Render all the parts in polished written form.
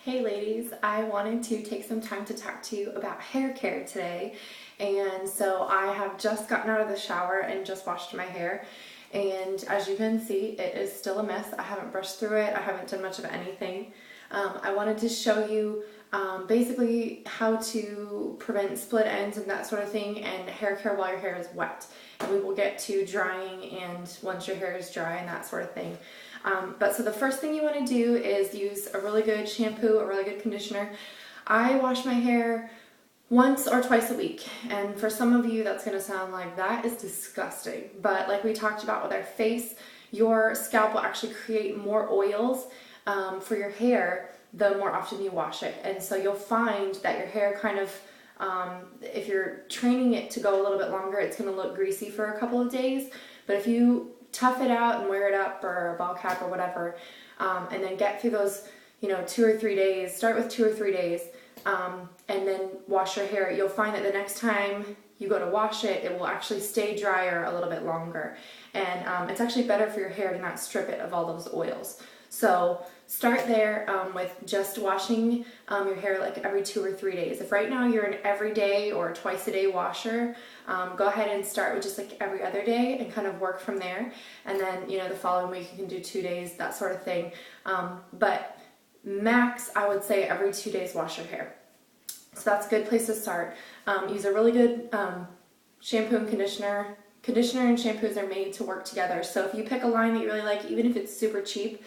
Hey ladies, I wanted to take some time to talk to you about hair care today. And so I have just gotten out of the shower and just washed my hair. And as you can see, it is still a mess. I haven't brushed through it. I haven't done much of anything. I wanted to show you basically how to prevent split ends and that sort of thing, and hair care while your hair is wet. And we will get to drying and once your hair is dry and that sort of thing. So the first thing you want to do is use a really good shampoo, a really good conditioner. I wash my hair once or twice a week, and for some of you that's going to sound like that is disgusting, but like we talked about with our face, your scalp will actually create more oils for your hair the more often you wash it. And so you'll find that your hair kind of, if you're training it to go a little bit longer, it's going to look greasy for a couple of days. But if you tough it out and wear it up or a ball cap or whatever, and then get through those, 2 or 3 days, start with 2 or 3 days, and then wash your hair, you'll find that the next time you go to wash it, it will actually stay drier a little bit longer. And it's actually better for your hair to not strip it of all those oils. So start there with just washing your hair like every 2 or 3 days. If right now you're an everyday or twice a day washer, go ahead and start with just like every other day and kind of work from there. And then, the following week you can do 2 days, that sort of thing. But max, I would say every 2 days wash your hair. So that's a good place to start. Use a really good shampoo and conditioner. Conditioner and shampoos are made to work together. So if you pick a line that you really like, even if it's super cheap,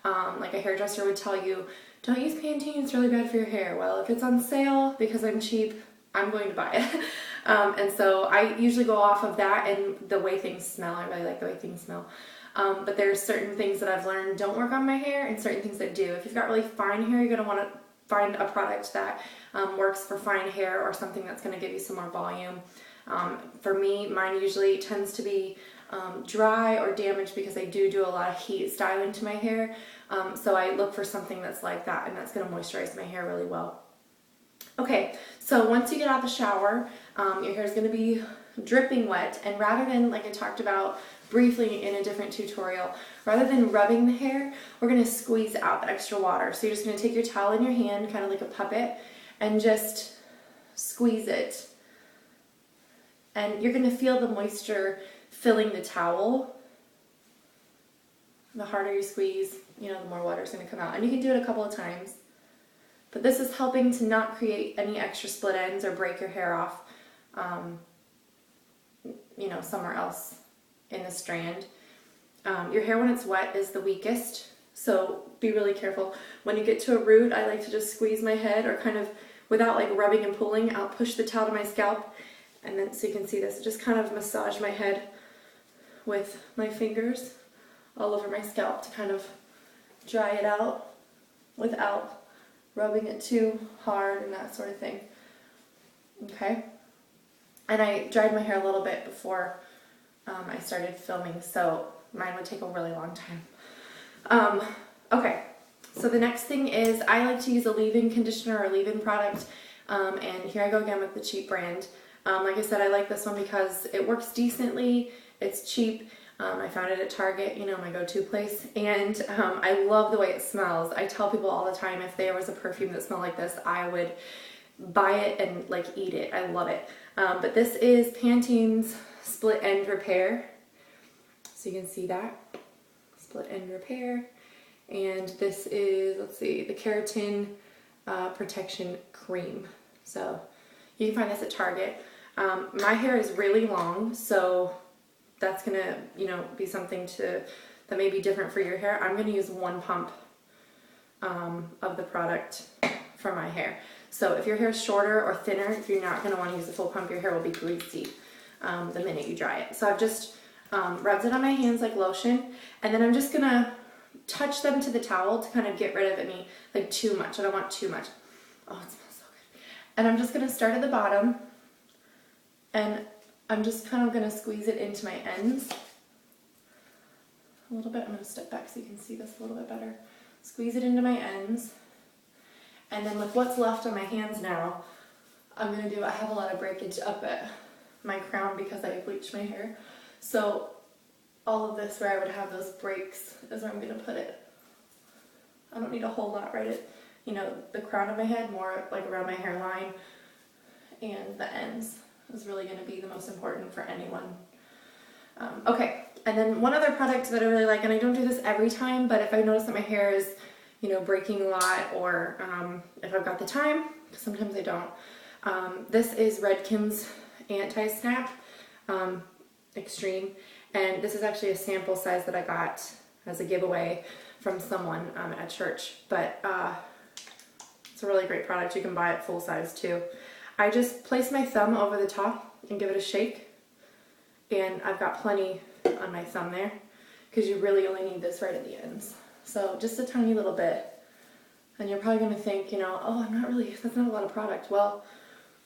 like a hairdresser would tell you, don't use Pantene, it's really bad for your hair. Well, if it's on sale because I'm cheap, I'm going to buy it. And so I usually go off of that and the way things smell. I really like the way things smell. But there's certain things that I've learned don't work on my hair and certain things that do. If you've got really fine hair, you're going to want to find a product that works for fine hair or something that's going to give you some more volume. For me, mine usually tends to be dry or damaged because I do a lot of heat styling to my hair. So I look for something that's like that and that's going to moisturize my hair really well. Okay, so once you get out of the shower, your hair is going to be dripping wet, and rather than, like I talked about briefly in a different tutorial, rather than rubbing the hair, we're going to squeeze out the extra water. So you're just going to take your towel in your hand, kind of like a puppet, and just squeeze it. And you're going to feel the moisture filling the towel. The harder you squeeze, the more water is going to come out. And you can do it a couple of times. But this is helping to not create any extra split ends or break your hair off, somewhere else in the strand. Your hair when it's wet is the weakest, so be really careful. When you get to a root, I like to just squeeze my head, or kind of, without like rubbing and pulling, I'll push the towel to my scalp, and then, so you can see this, just kind of massage my head with my fingers all over my scalp to kind of dry it out without rubbing it too hard and that sort of thing. Okay? And I dried my hair a little bit before I started filming, so mine would take a really long time. Okay, so the next thing is I like to use a leave-in conditioner or leave-in product, and here I go again with the cheap brand. Like I said, I like this one because it works decently, it's cheap. I found it at Target, my go-to place, and I love the way it smells. I tell people all the time, if there was a perfume that smelled like this, I would buy it and like eat it. I love it. But this is Pantene's Split End Repair. So you can see that. Split End Repair. And this is, let's see, the Keratin Protection Cream. So you can find this at Target. My hair is really long, so that's gonna, be something that may be different for your hair. I'm gonna use 1 pump of the product for my hair. So if your hair is shorter or thinner, you're not gonna want to use the full pump. Your hair will be greasy the minute you dry it. So I've just rubbed it on my hands like lotion, and then I'm just gonna touch them to the towel to kind of get rid of any, like, too much. I don't want too much. Oh, it smells so good. And I'm just gonna start at the bottom, and I'm just kind of going to squeeze it into my ends a little bit. I'm going to step back so you can see this a little bit better. Squeeze it into my ends. And then with what's left on my hands now, I have a lot of breakage up at my crown because I bleached my hair. So all of this where I would have those breaks is where I'm going to put it. I don't need a whole lot right at, you know, the crown of my head, more like around my hairline, and the ends is really going to be the most important for anyone. Okay, and then one other product that I really like, and I don't do this every time, but if I notice that my hair is, you know, breaking a lot, or if I've got the time, because sometimes I don't, this is Redken's Anti-Snap Extreme, and this is actually a sample size that I got as a giveaway from someone at church, but it's a really great product. You can buy it full size too. I just place my thumb over the top and give it a shake, and I've got plenty on my thumb there, because you really only need this right at the ends. So just a tiny little bit, and you're probably going to think, you know, oh, that's not a lot of product. Well,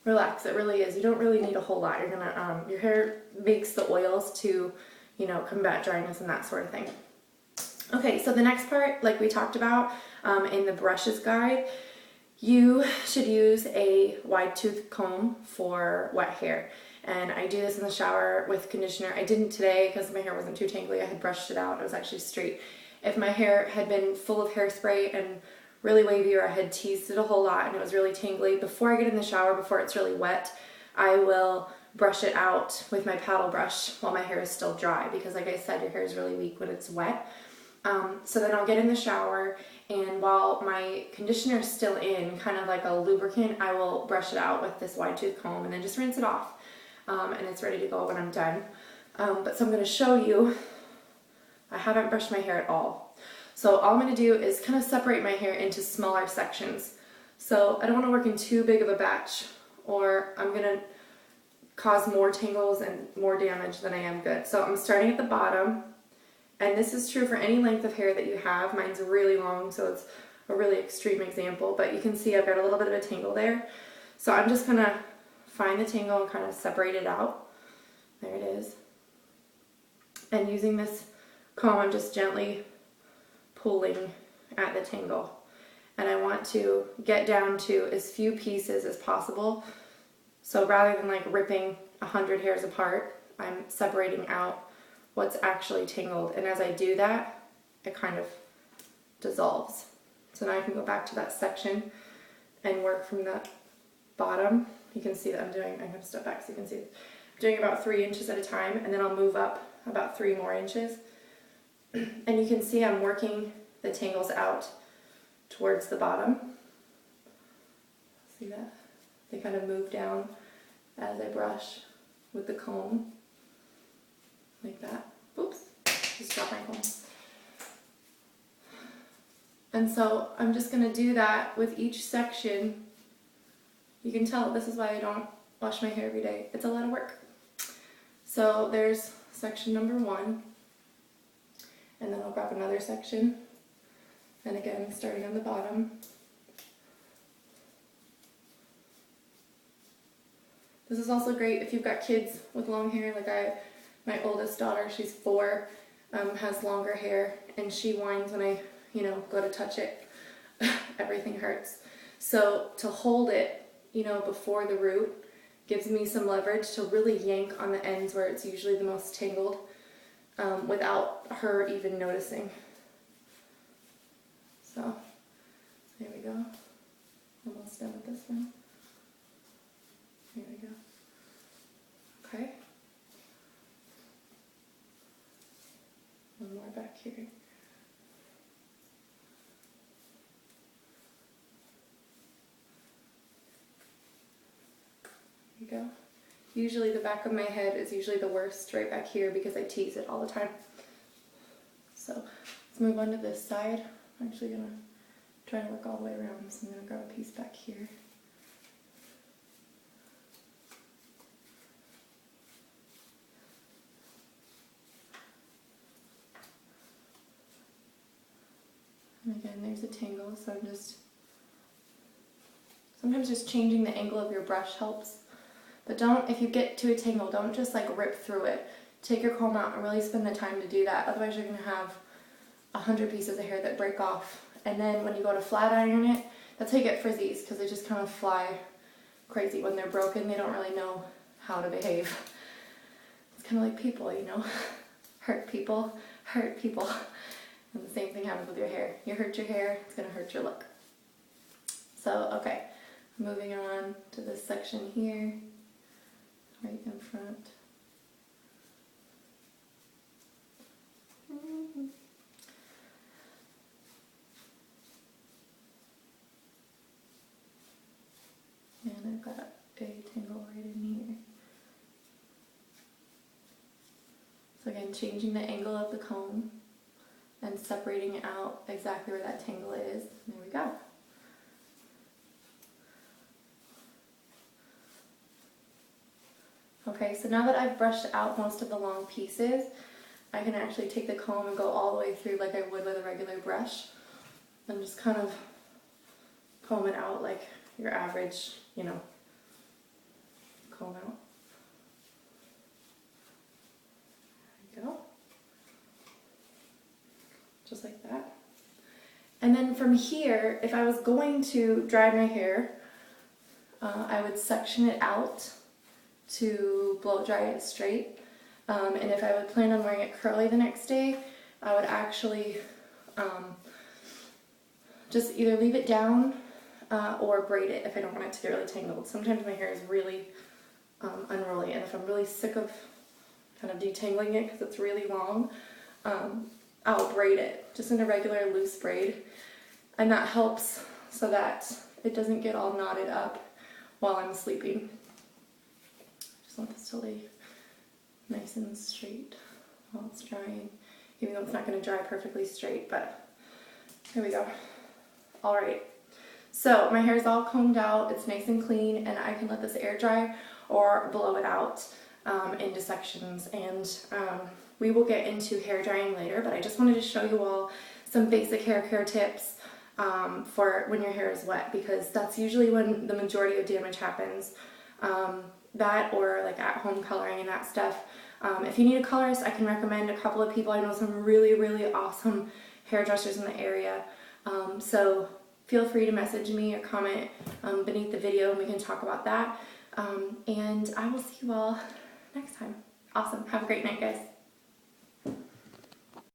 relax, it really is. You don't really need a whole lot. You're gonna, your hair makes the oils to, you know, combat dryness and that sort of thing. Okay, so the next part, like we talked about in the brushes guide, you should use a wide tooth comb for wet hair. And I do this in the shower with conditioner. I didn't today because my hair wasn't too tangly. I had brushed it out. It was actually straight. If my hair had been full of hairspray and really wavy, or I had teased it a whole lot and it was really tangly, before I get in the shower, before it's really wet, I will brush it out with my paddle brush while my hair is still dry, because like I said, your hair is really weak when it's wet. So then I'll get in the shower, and while my conditioner is still in, kind of like a lubricant, I will brush it out with this wide tooth comb and then just rinse it off. And it's ready to go when I'm done. So I'm going to show you, I haven't brushed my hair at all. So all I'm going to do is kind of separate my hair into smaller sections. So I don't want to work in too big of a batch, or I'm going to cause more tangles and more damage than I am good. So I'm starting at the bottom, and this is true for any length of hair that you have. Mine's really long, so it's a really extreme example, but you can see I've got a little bit of a tangle there. So I'm just going to find the tangle and kind of separate it out. There it is. And using this comb, I'm just gently pulling at the tangle. And I want to get down to as few pieces as possible. So rather than like ripping 100 hairs apart, I'm separating out what's actually tangled. And as I do that, it kind of dissolves. So now I can go back to that section and work from the bottom. You can see that I'm going to step back so you can see. I'm doing about 3 inches at a time, and then I'll move up about 3 more inches. And you can see I'm working the tangles out towards the bottom. See that? They kind of move down as I brush with the comb, like that. Oops, just dropped my comb. And so I'm just going to do that with each section. You can tell this is why I don't wash my hair every day. It's a lot of work. So there's section number 1, and then I'll grab another section, and again starting on the bottom. This is also great if you've got kids with long hair. Like my oldest daughter, she's 4, has longer hair, and she whines when I, you know, go to touch it. Everything hurts. So to hold it, you know, before the root gives me some leverage to really yank on the ends where it's usually the most tangled, without her even noticing. So there we go. Almost done with this one. Here we go. Okay. One more back here. Go. Usually the back of my head is usually the worst, right back here, because I tease it all the time. So let's move on to this side. I'm actually going to try to work all the way around, so I'm going to grab a piece back here. And again, there's a tangle, so I'm sometimes just changing the angle of your brush helps. But don't, if you get to a tangle, don't just like rip through it. Take your comb out and really spend the time to do that. Otherwise you're going to have 100 pieces of hair that break off. And then when you go to flat iron it, that's how you get frizzies, because they just kind of fly crazy. When they're broken, they don't really know how to behave. It's kind of like people, you know. Hurt people, hurt people. And the same thing happens with your hair. You hurt your hair, it's going to hurt your look. So, okay, moving on to this section here, right in front. And I've got a tangle right in here. So again, changing the angle of the comb and separating out exactly where that tangle is. There we go. Okay, so now that I've brushed out most of the long pieces, I can actually take the comb and go all the way through like I would with a regular brush and just kind of comb it out like your average, you know, comb out. There we go. Just like that. And then from here, if I was going to dry my hair, I would section it out to blow dry it straight. And if I would plan on wearing it curly the next day, I would actually just either leave it down or braid it if I don't want it to get really tangled. Sometimes my hair is really unruly, and if I'm really sick of kind of detangling it because it's really long, I'll braid it just in a regular loose braid, and that helps so that it doesn't get all knotted up while I'm sleeping. Just want this to lay nice and straight while it's drying, even though it's not going to dry perfectly straight, but here we go. All right, so my hair is all combed out, it's nice and clean, and I can let this air dry or blow it out into sections, and we will get into hair drying later, but I just wanted to show you all some basic hair care tips for when your hair is wet, because that's usually when the majority of damage happens. That or like at home coloring and that stuff. If you need a colorist, I can recommend a couple of people. I know some really, really awesome hairdressers in the area. So feel free to message me or comment beneath the video and we can talk about that. And I will see you all next time. Awesome. Have a great night, guys.